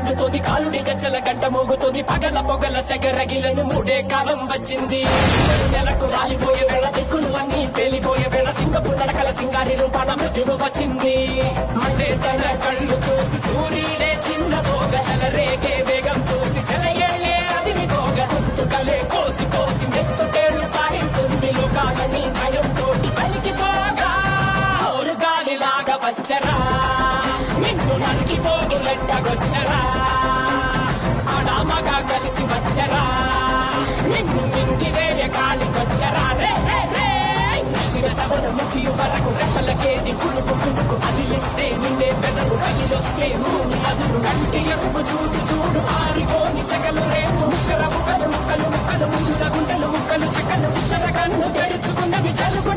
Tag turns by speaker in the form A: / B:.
A: మండుతోంది కాలుడి గజ్జల గంట మోగుతోంది పగల పొగల సెగరగిలను మూడే కాలం వచ్చింది నెలకు రాలిపోయే వేళ దిక్కులు అన్ని పేలిపోయే వేళ సింగపు నడకల సింగారి రూపాన మృత్యువు వచ్చింది మండే తన కళ్ళు చూసి సూర్యుడే చిన్న పోగ శలరేగే వేగం చూసి సెలయేళ్ళే అదిని పోగ తుకలే కోసి కోసి మెత్తుటేళ్లు పారిస్తుంది లోకాలని భయం తోటి పలికిపోగా ఔరు గాలిలాగా వచ్చరా నిన్ను నరికిపోగులెట్టగొచ్చరా ఆడామగా కలిసి వచ్చరా నిన్ను మింగి వేయ కాలికొచ్చరా రే ముఖియు వరకు రెప్పలకేది కులుకు కులుకు అదిలిస్తే నిన్నే పెదలు కదిలొస్తే భూమి అదురు కంటి ఎరుపు చూడు చూడు ఆరిపోని సెగలు రేపు ముక్కల ముక్కలు ముక్కలు ముక్కలు ముందుల గుంటలు ముక్కలు చెక్కలు చిచ్చర కన్ను తెరుచుకున్నది జరుగుని